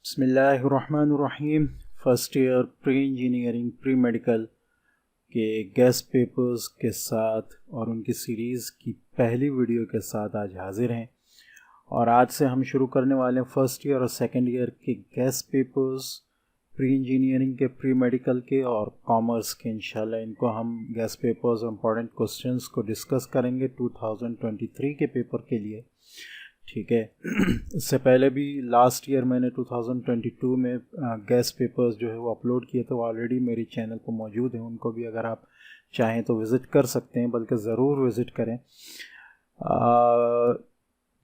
बिस्मिल्लाहिर्रहमानिर्रहीम। First year pre engineering pre medical के guest papers के साथ और उनकी सीरीज़ की पहली वीडियो के साथ आज हाजिर हैं और आज से हम शुरू करने वाले हैं फ़र्स्ट ईयर और सेकेंड ईयर के गेस्ट पेपर्स प्री इंजीनियरिंग के प्री मेडिकल के और कॉमर्स के। इंशाल्लाह इनको हम गेस्ट पेपर्स और इम्पॉर्टेंट क्वेश्चंस को डिस्कस करेंगे 2023 के पेपर के लिए। ठीक है। इससे पहले भी लास्ट ईयर मैंने 2022 में गेस्ट पेपर्स जो है वो अपलोड किए थे, वो ऑलरेडी मेरे चैनल पर मौजूद हैं। उनको भी अगर आप चाहें तो विज़िट कर सकते हैं, बल्कि ज़रूर विज़िट करें।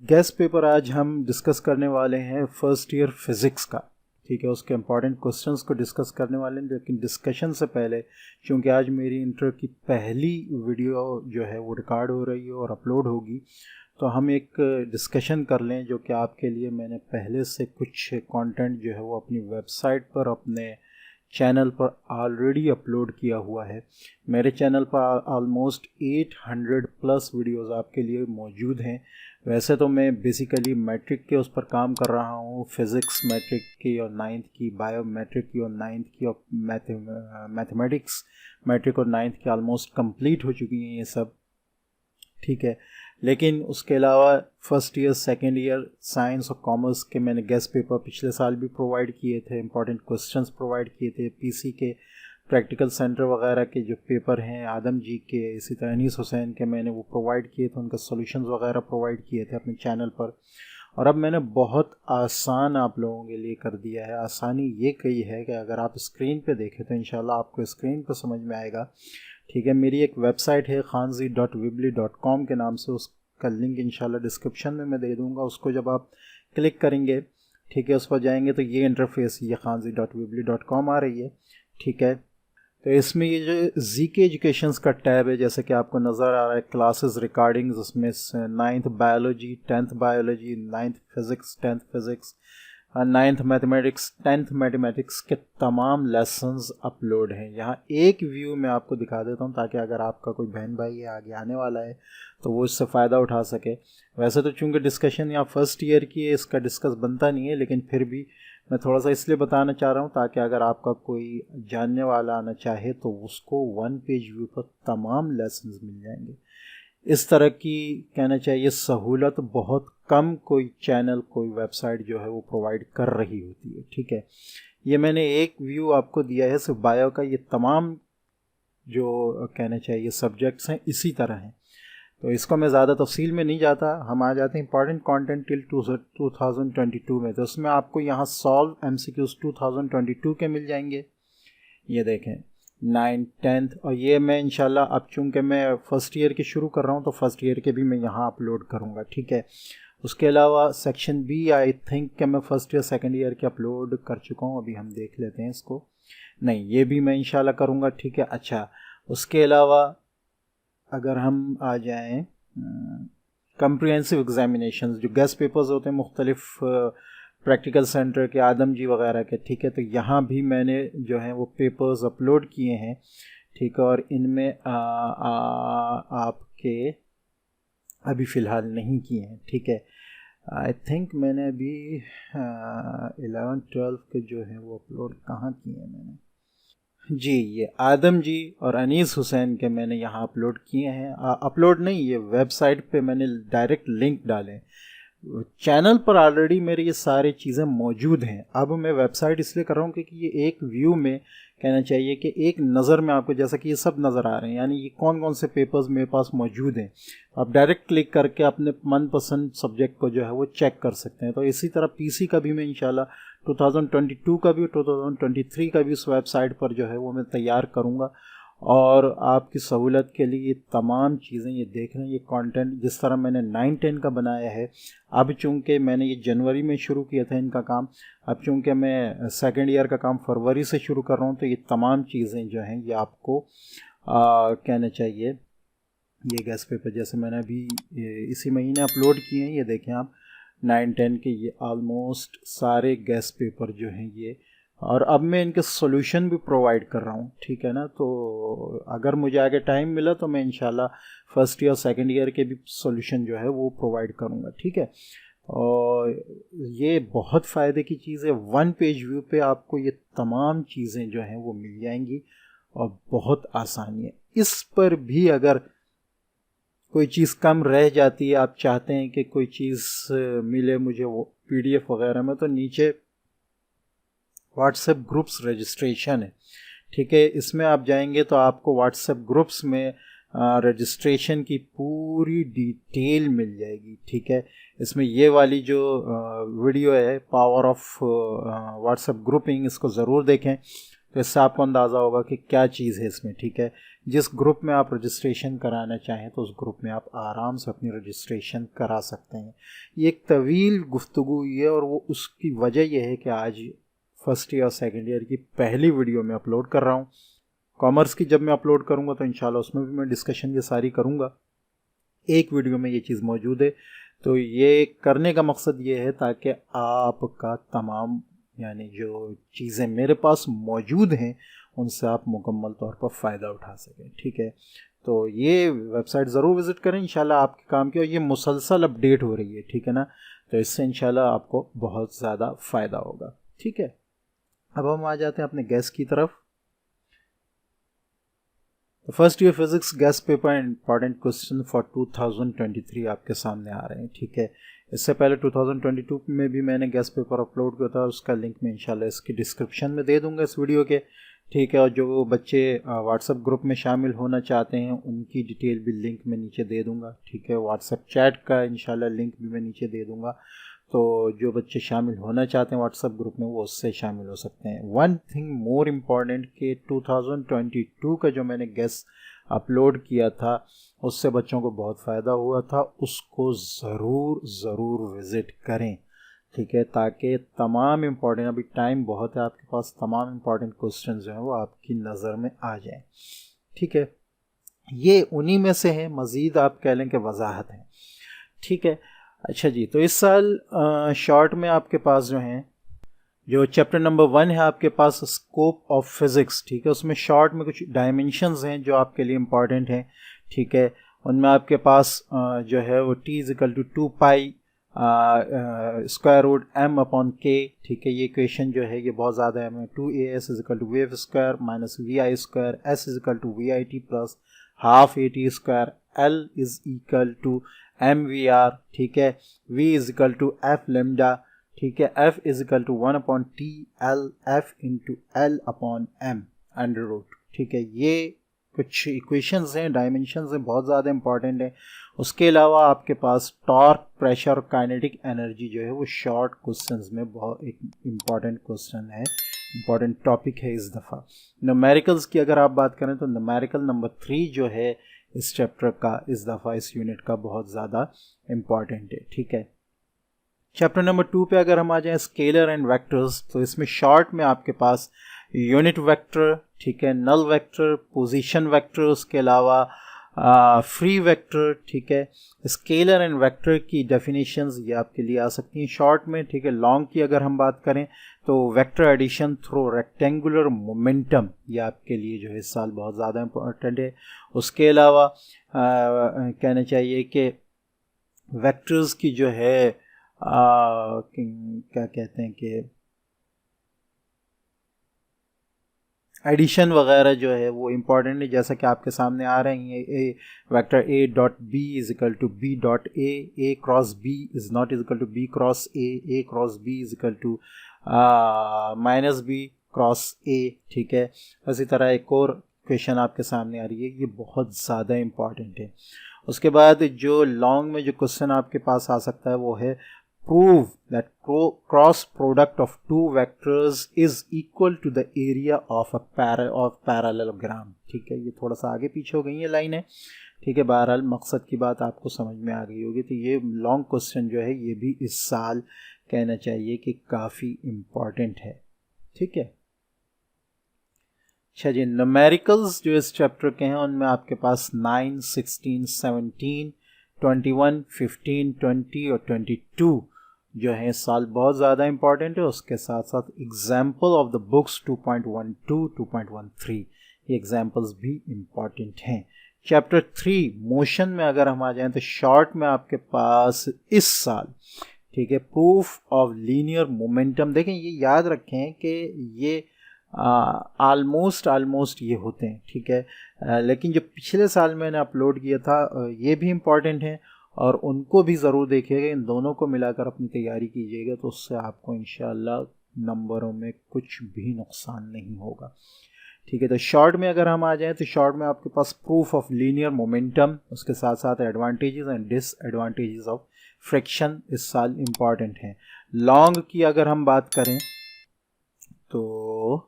गेस्ट पेपर आज हम डिस्कस करने वाले हैं फ़र्स्ट ईयर फिज़िक्स का। ठीक है, उसके इम्पॉर्टेंट क्वेश्चंस को डिस्कस करने वाले हैं। लेकिन डिस्कशन से पहले, क्योंकि आज मेरी इंटर की पहली वीडियो जो है वो रिकॉर्ड हो रही है और अपलोड होगी, तो हम एक डिस्कशन कर लें जो कि आपके लिए मैंने पहले से कुछ कंटेंट जो है वो अपनी वेबसाइट पर अपने चैनल पर ऑलरेडी अपलोड किया हुआ है। मेरे चैनल पर ऑलमोस्ट 800 प्लस वीडियोस आपके लिए मौजूद हैं। वैसे तो मैं बेसिकली मैट्रिक के उस पर काम कर रहा हूँ, फिज़िक्स मैट्रिक की और 9th की, बायो मैट्रिक की और 9th की, और मैथमेटिक्स मैट्रिक और 9th की ऑलमोस्ट कंप्लीट हो चुकी हैं ये सब। ठीक है, लेकिन उसके अलावा first year second year science और कॉमर्स के मैंने गेस्ट पेपर पिछले साल भी प्रोवाइड किए थे, इंपॉर्टेंट क्वेश्चंस प्रोवाइड किए थे। पीसी के प्रैक्टिकल सेंटर वगैरह के जो पेपर हैं, आदम जी के, इसी तरह अनीस हुसैन के, मैंने वो प्रोवाइड किए थे, उनके सॉल्यूशंस वगैरह प्रोवाइड किए थे अपने चैनल पर। और अब मैंने बहुत आसान आप लोगों के लिए कर दिया है। आसानी ये कही है कि अगर आप स्क्रीन पे देखें तो इंशाल्लाह आपको स्क्रीन पर समझ में आएगा। ठीक है, मेरी एक वेबसाइट है khanzi.weebly.com के नाम से, उसका लिंक इंशाल्लाह डिस्क्रिप्शन में मैं दे दूंगा। उसको जब आप क्लिक करेंगे, ठीक है, उस पर जाएंगे तो ये इंटरफेस, ये khanzi.weebly.com आ रही है। ठीक है, तो इसमें ये जो जीके एजुकेशंस का टैब है, जैसे कि आपको नज़र आ रहा है, क्लासेस रिकॉर्डिंग्स, उसमें 9th biology, 10th biology, 9th physics, 10th physics, 9th mathematics, 10th mathematics के तमाम लेसन्स अपलोड हैं। यहाँ एक व्यू में आपको दिखा देता हूँ ताकि अगर आपका कोई बहन भाई है आगे आने वाला है तो वो इससे फ़ायदा उठा सके। वैसे तो चूँकि डिस्कशन यहाँ फ़र्स्ट ईयर की है, इसका डिस्कस बनता नहीं है, लेकिन फिर भी मैं थोड़ा सा इसलिए बताना चाह रहा हूँ ताकि अगर आपका कोई जानने वाला आना चाहे तो उसको 1 पेज व्यू पर तमाम लेसन्स मिल जाएंगे। इस तरह की कहना चाहिए सहूलत बहुत कम कोई चैनल, कोई वेबसाइट जो है वो प्रोवाइड कर रही होती है। ठीक है, ये मैंने एक व्यू आपको दिया है सिर्फ बायो का। ये तमाम जो कहना चाहिए सब्जेक्ट्स हैं इसी तरह हैं, तो इसको मैं ज़्यादा तफसील में नहीं जाता। हम आ जाते हैं इंपॉर्टेंट कंटेंट टिल 2022 में। तो उसमें आपको यहाँ सॉल्व MCQs 2022 के मिल जाएंगे। ये देखें 9th 10th, और ये मैं इंशाल्लाह अब चूँकि मैं फ़र्स्ट ईयर के शुरू कर रहा हूँ तो फर्स्ट ईयर के भी मैं यहाँ अपलोड करूँगा। ठीक है, उसके अलावा सेक्शन बी आई थिंक कि मैं फ़र्स्ट ईयर सेकेंड ईयर के अपलोड कर चुका हूँ। अभी हम देख लेते हैं इसको। नहीं, ये भी मैं इंशाल्लाह करूँगा। ठीक है, अच्छा, उसके अलावा अगर हम आ जाएँ कम्प्रिहेंसिव एग्जामिनेशन, जो गेस्ट पेपर्स होते हैं मुख्तलिफ प्रैक्टिकल सेंटर के, आदम जी वगैरह के। ठीक है, तो यहाँ भी मैंने जो है वो पेपर्स अपलोड किए हैं। ठीक है, और इनमें आपके अभी फ़िलहाल नहीं किए हैं। ठीक है, आई थिंक मैंने अभी 11-12 के जो है वो अपलोड कहाँ किए हैं मैंने जी, ये आदम जी और अनीस हुसैन के मैंने यहाँ अपलोड किए हैं। अपलोड नहीं, ये वेबसाइट पे मैंने डायरेक्ट लिंक डाले। चैनल पर ऑलरेडी मेरी ये सारी चीज़ें मौजूद हैं। अब मैं वेबसाइट इसलिए कर रहा हूँ क्योंकि ये एक व्यू में कहना चाहिए कि एक नज़र में आपको, जैसा कि ये सब नज़र आ रहे हैं, यानी ये कौन कौन से पेपर्स मेरे पास मौजूद हैं, आप डायरेक्ट क्लिक करके अपने मनपसंद सब्जेक्ट को जो है वो चेक कर सकते हैं। तो इसी तरह पीसी का भी मैं इंशाल्लाह 2022 का भी 2023 का भी उस वेबसाइट पर जो है वो मैं तैयार करूँगा। और आपकी सहूलत के लिए ये तमाम चीज़ें ये देख रहे हैं, ये कंटेंट जिस तरह मैंने 9-10 का बनाया है। अब चूँकि मैंने ये जनवरी में शुरू किया था इनका काम, अब चूँकि मैं सेकेंड ईयर का काम फरवरी से शुरू कर रहा हूँ, तो ये तमाम चीज़ें जो हैं ये आपको कहना चाहिए। ये गेस्ट पेपर जैसे मैंने अभी इसी महीने अपलोड किए हैं, ये देखें आप 9-10 के, ये ऑलमोस्ट सारे गेस्ट पेपर जो हैं ये, और अब मैं इनके सॉल्यूशन भी प्रोवाइड कर रहा हूँ। ठीक है ना, तो अगर मुझे आगे टाइम मिला तो मैं इंशाल्लाह फर्स्ट ईयर सेकंड ईयर के भी सॉल्यूशन जो है वो प्रोवाइड करूँगा। ठीक है, और ये बहुत फ़ायदे की चीज़ है। 1 पेज व्यू पे आपको ये तमाम चीज़ें जो हैं वो मिल जाएंगी और बहुत आसानी है। इस पर भी अगर कोई चीज़ कम रह जाती है, आप चाहते हैं कि कोई चीज़ मिले मुझे वो PDF वगैरह में, तो नीचे व्हाट्सएप ग्रुप्स रजिस्ट्रेशन है, ठीक है। इसमें आप जाएंगे तो आपको व्हाट्सएप ग्रुप्स में रजिस्ट्रेशन की पूरी डिटेल मिल जाएगी, ठीक है। इसमें ये वाली जो वीडियो है पावर ऑफ व्हाट्सएप ग्रुपिंग, इसको ज़रूर देखें, तो इससे आपको अंदाज़ा होगा कि क्या चीज़ है इसमें, ठीक है। जिस ग्रुप में आप रजिस्ट्रेशन कराना चाहें तो उस ग्रुप में आप आराम से अपनी रजिस्ट्रेशन करा सकते हैं। ये एक तवील गुफ्तगू हुई है और वो उसकी वजह यह है कि आज फर्स्ट ईयर सेकेंड ईयर की पहली वीडियो मैं अपलोड कर रहा हूँ। कॉमर्स की जब मैं अपलोड करूँगा तो इंशाल्लाह उसमें भी मैं डिस्कशन ये सारी करूँगा। एक वीडियो में ये चीज़ मौजूद है, तो ये करने का मकसद ये है ताकि आपका तमाम यानी जो चीज़ें मेरे पास मौजूद हैं उनसे आप मुकम्मल तौर पर फ़ायदा उठा सकें, ठीक है। तो ये वेबसाइट ज़रूर विज़िट करें, इंशाल्लाह आपके काम की, और ये मुसलसल अपडेट हो रही है, ठीक है ना। तो इससे इंशाल्लाह आपको बहुत ज़्यादा फ़ायदा होगा, ठीक है। अब हम आ जाते हैं अपने गैस की तरफ। First year physics gas paper important question for 2023 आपके सामने आ रहे हैं, ठीक है। इससे पहले 2022 में भी मैंने गैस पेपर अपलोड किया था, उसका लिंक मैं इंशाल्लाह इसकी डिस्क्रिप्शन में दे दूंगा इस वीडियो के, ठीक है। और जो बच्चे व्हाट्सएप ग्रुप में शामिल होना चाहते हैं उनकी डिटेल भी लिंक मैं नीचे दे दूंगा, ठीक है। व्हाट्सएप चैट का इंशाल्लाह लिंक भी मैं नीचे दे दूंगा, तो जो बच्चे शामिल होना चाहते हैं व्हाट्सएप ग्रुप में वो उससे शामिल हो सकते हैं। वन थिंग मोर इम्पॉर्टेंट कि 2022 का जो मैंने गैस अपलोड किया था उससे बच्चों को बहुत फ़ायदा हुआ था, उसको ज़रूर विज़िट करें, ठीक है, ताकि तमाम इम्पॉर्टेंट, अभी टाइम बहुत है आपके पास, तमाम इम्पॉर्टेंट क्वेश्चन जो हैं वो आपकी नज़र में आ जाएं, ठीक है। ये उन्हीं में से हैं, मज़ीद आप कह लें कि वजाहत है, ठीक है। अच्छा जी, तो इस साल शॉर्ट में आपके पास जो हैं, जो चैप्टर नंबर 1 है आपके पास स्कोप ऑफ फिज़िक्स, ठीक है, उसमें शॉर्ट में कुछ डायमेंशंस हैं जो आपके लिए इम्पॉर्टेंट हैं, ठीक है। उनमें आपके पास जो है वो t = 2 pi square root m upon k, ठीक है। ये इक्वेशन जो है ये बहुत ज़्यादा है, 2as = wave square minus vi square, s = vit plus half at square, l = mvr, ठीक है, v = f लैम्डा, ठीक है, f = 1/t l f × l upon m under root, ठीक है। ये कुछ इक्वेशंस हैं, डायमेंशंस हैं, बहुत ज़्यादा इंपॉर्टेंट है। उसके अलावा आपके पास टॉर्क, प्रेशर और काइनेटिक एनर्जी जो है वो शॉर्ट क्वेश्चंस में बहुत एक इम्पॉर्टेंट क्वेश्चन है, इम्पॉर्टेंट टॉपिक है इस दफ़ा। न्यूमेरिकल्स की अगर आप बात करें तो न्यूमेरिकल नंबर 3 जो है इस चैप्टर का, इस दफ़ा इस यूनिट का बहुत ज़्यादा इम्पॉर्टेंट है, ठीक है। चैप्टर नंबर 2 पे अगर हम आ जाएं स्केलर एंड वेक्टर्स, तो इसमें शॉर्ट में आपके पास यूनिट वेक्टर, ठीक है, नल वेक्टर, पोजीशन वेक्टर, उसके अलावा फ्री वेक्टर, ठीक है। स्केलर एंड वेक्टर की डेफिनेशंस ये आपके लिए आ सकती हैं शॉर्ट में, ठीक है। लॉन्ग की अगर हम बात करें तो vector addition through rectangular momentum, ये आपके लिए जो है इस साल बहुत ज़्यादा इम्पोर्टेंट है। उसके अलावा कहना चाहिए कि वेक्टर्स की जो है क्या कहते हैं कि एडिशन वगैरह जो है वो इम्पॉर्टेंट है, जैसा कि आपके सामने आ रही है। A vector a.b = b.a, a cross b is not equal to b cross a cross b = minus b cross a, ठीक है। इसी तरह एक और क्वेश्चन आपके सामने आ रही है, ये बहुत ज़्यादा इम्पॉर्टेंट है। उसके बाद जो लॉन्ग में जो क्वेश्चन आपके पास आ सकता है वो है prove that cross product of two vectors is equal to the area of a parallelogram, ठीक है। ये थोड़ा सा आगे पीछे हो गई है लाइनें, ठीक है। बहरहाल मकसद की बात आपको समझ में आ गई होगी। तो ये लॉन्ग क्वेश्चन जो है ये भी इस साल कहना चाहिए कि काफ़ी इम्पॉर्टेंट है, ठीक है। अच्छा जी, न्यूमेरिकल्स जो इस चैप्टर के हैं उनमें आपके पास 9, 16, 17, 21, 15, 20 और 22 जो है इस साल बहुत ज़्यादा इंपॉर्टेंट है। उसके साथ साथ एग्जाम्पल ऑफ द बुक्स 2.12, 2.13 ये एग्जाम्पल्स भी इम्पॉर्टेंट हैं। चैप्टर 3 मोशन में अगर हम आ जाएं तो शॉर्ट में आपके पास इस साल ठीक है। प्रूफ ऑफ लीनियर मोमेंटम, देखें ये याद रखें कि ये ऑलमोस्ट ये होते हैं, ठीक है। लेकिन जो पिछले साल मैंने अपलोड किया था ये भी इम्पॉर्टेंट हैं और उनको भी ज़रूर देखिएगा, इन दोनों को मिलाकर अपनी तैयारी कीजिएगा तो उससे आपको इंशाल्लाह नंबरों में कुछ भी नुकसान नहीं होगा, ठीक है। तो शॉर्ट में अगर हम आ जाएं तो शॉर्ट में आपके पास प्रूफ ऑफ लीनियर मोमेंटम, उसके साथ साथ advantages and disadvantages of friction इस साल इम्पॉर्टेंट हैं। लॉन्ग की अगर हम बात करें तो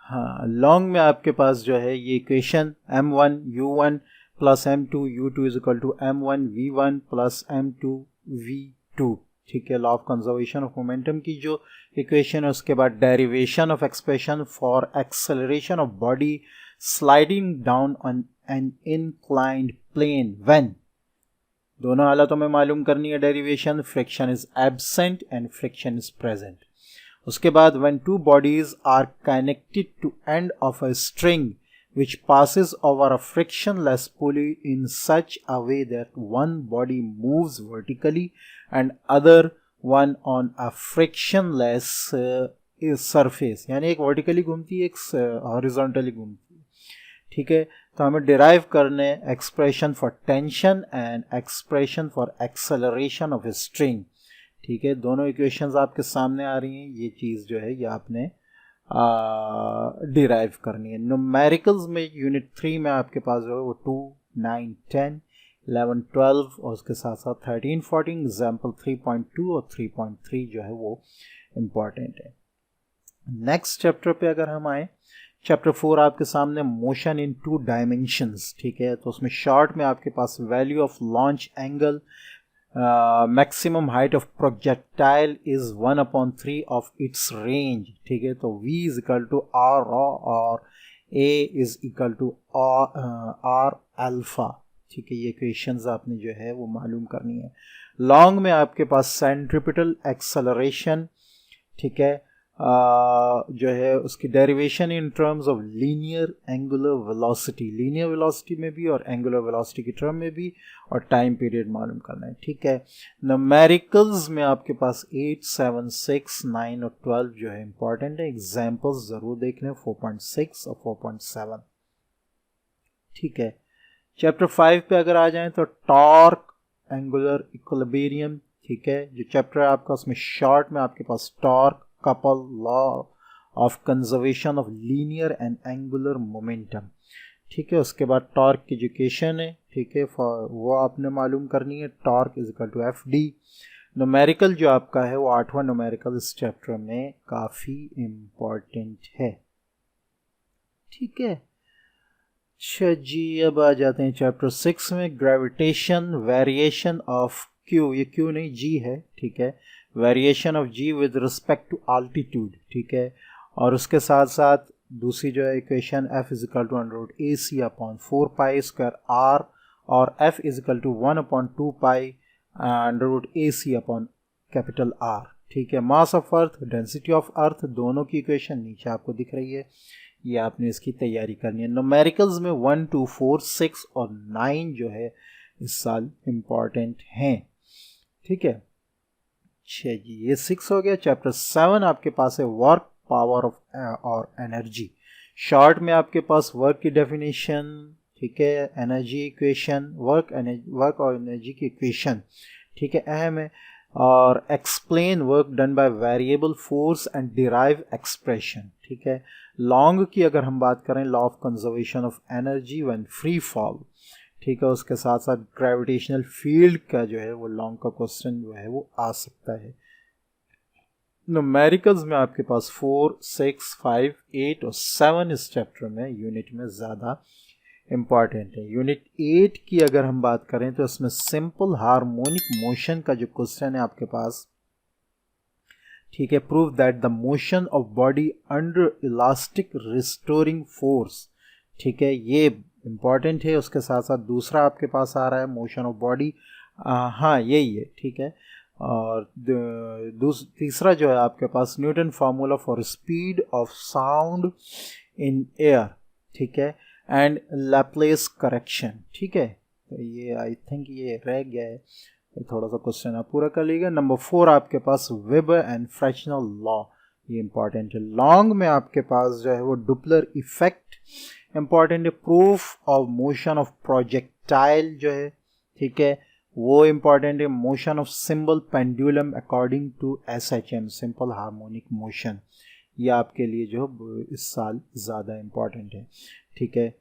हाँ, लॉन्ग में आपके पास जो है ये equation m1 u1 plus m2 u2 is equal to m1 v1 plus m2 v2, ठीक है। Law of conservation of momentum की जो इक्वेशन है, उसके बाद derivation of expression for acceleration of body sliding down on an inclined plane when, दोनों हालतों में मालूम करनी है derivation, friction is absent and friction is present. उसके बाद when two bodies are connected to end of a string which passes over a frictionless pulley in such a way that one body moves vertically and other one on a frictionless surface, यानी एक vertically घूमती है एक horizontally घूमती है, ठीक है। तो हमें डिराइव करने expression for tension and expression for acceleration of a string, ठीक है। दोनों इक्वेशंस आपके सामने आ रही हैं, ये चीज़ जो है ये आपने डिराइव करनी है। न्यूमेरिकल्स में यूनिट 3 में आपके पास जो है वो 2, 9, 10, 11, 12 और उसके साथ साथ 13, 14 एग्जाम्पल 3.2 और 3.3 जो है वो इम्पॉर्टेंट है। नेक्स्ट चैप्टर पे अगर हम आए, चैप्टर 4 आपके सामने मोशन इन 2 डायमेंशंस, ठीक है। तो उसमें शॉर्ट में आपके पास value of launch angle, maximum height of projectile is 1/3 of its range, ठीक है। तो v is equal to r रॉ और a is equal to r alpha, ठीक है। ये इक्वेशंस आपने जो है वो मालूम करनी है। लॉन्ग में आपके पास सेंट्रिपिटल एक्सेलरेशन, ठीक है, जो है उसकी derivation in terms of linear angular velocity, linear velocity में भी और एंगुलर वेलोसिटी की टर्म में भी, और टाइम पीरियड मालूम करना है, ठीक है। न्यूमेरिकल्स में आपके पास 8, 7, 6, 9 और 12 जो है इंपॉर्टेंट है। एग्जाम्पल्स जरूर देख लें 4.6 और 4.7, ठीक है। चैप्टर 5 पे अगर आ जाएं तो टॉर्क, एंगुलर इक्विलिब्रियम, ठीक है। जो चैप्टर है आपका उसमें शॉर्ट में आपके पास torque couple law of conservation of linear and angular momentum, ठीक है। उसके बाद टॉर्क की एजुकेशन है, ठीक है, वो आपने मालूम करनी है। Torque is equal to F D. Numerical जो आपका है वो 8वां न्यूमेरिकल इस चैप्टर में काफ़ी इम्पॉर्टेंट है, ठीक है। अच्छा जी, अब आ जाते हैं चैप्टर 6 में, ग्रेविटेशन वेरिएशन ऑफ क्यू, ये क्यू नहीं जी है, ठीक है। Variation of G with respect to altitude, ठीक है। और उसके साथ साथ दूसरी जो है equation f is equal to √ac upon 4π² r और f is equal to 1/2π √ac upon capital R, ठीक है। Mass of earth, density of earth, दोनों की इक्वेशन नीचे आपको दिख रही है, ये आपने इसकी तैयारी करनी है। न्यूमेरिकल्स में 1, 2, 4, 6 और 9 जो है इस साल इम्पॉर्टेंट हैं, ठीक है। अच्छा जी, ये 6 हो गया। चैप्टर 7 आपके पास है वर्क, पावर ऑफ और एनर्जी। शॉर्ट में आपके पास वर्क की डेफिनेशन, ठीक है, एनर्जी इक्वेशन, वर्क और एनर्जी की इक्वेशन, ठीक है, अहम है। और explain work done by variable force and derive expression, ठीक है। लॉन्ग की अगर हम बात करें, law of conservation of energy when free fall, ठीक है। उसके साथ साथ ग्रेविटेशनल फील्ड का जो है वो लॉन्ग का क्वेश्चन जो है वो आ सकता है। न्यूमेरिकल्स में आपके पास 4, 6, 5, 8 और 7 इस चैप्टर में यूनिट में ज़्यादा इम्पॉर्टेंट है। यूनिट 8 की अगर हम बात करें तो इसमें सिंपल हार्मोनिक मोशन का जो क्वेश्चन है आपके पास, ठीक है, prove that the motion of body under elastic restoring force, ठीक है, ये इम्पॉर्टेंट है। उसके साथ साथ दूसरा आपके पास आ रहा है मोशन ऑफ बॉडी, हाँ यही है, ठीक है। और तीसरा जो है आपके पास Newton formula for speed of sound in air, ठीक है, एंड लैप्लेस करेक्शन, ठीक है। तो ये आई थिंक ये रह गया है, थोड़ा सा क्वेश्चन आप पूरा कर लीजिएगा। नंबर 4 आपके पास वेबर एंड फ्रेशनल लॉ, ये इंपॉर्टेंट है। लॉन्ग में आपके पास जो है वो डुपलर इफेक्ट इंपॉर्टेंट है। Proof of motion of projectile जो है, ठीक है, वो इंपॉर्टेंट है। Motion of simple pendulum according to SHM, simple harmonic motion, ये आपके लिए जो इस साल ज़्यादा इंपॉर्टेंट है, ठीक है।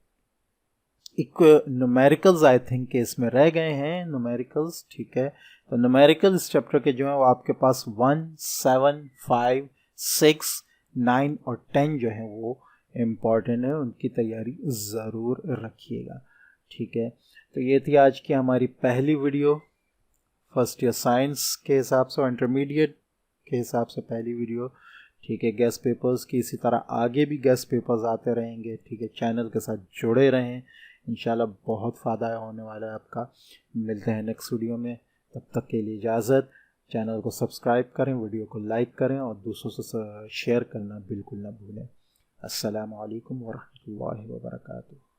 न्यूमेरिकल्स आई थिंक के इसमें रह गए हैं न्यूमेरिकल्स, ठीक है। तो न्यूमेरिकल इस चैप्टर के जो है वो आपके पास 1, 7, 5, 6, 9 और 10 जो है वो इम्पॉर्टेंट है, उनकी तैयारी ज़रूर रखिएगा, ठीक है। तो ये थी आज की हमारी पहली वीडियो फर्स्ट ईयर साइंस के हिसाब से और इंटरमीडिएट के हिसाब से पहली वीडियो, ठीक है। गेस्ट पेपर्स की इसी तरह आगे भी गेस्ट पेपर्स आते रहेंगे, ठीक है। चैनल के साथ जुड़े रहें, इंशाल्लाह बहुत फ़ायदा होने वाला है आपका। मिलते हैं नेक्स्ट वीडियो में, तब तक के लिए इजाज़त। चैनल को सब्सक्राइब करें, वीडियो को लाइक करें और दूसरों से शेयर करना बिल्कुल ना भूलें। अस्सलामु अलैकुम वरहमतुल्लाहि वबरकातुहू।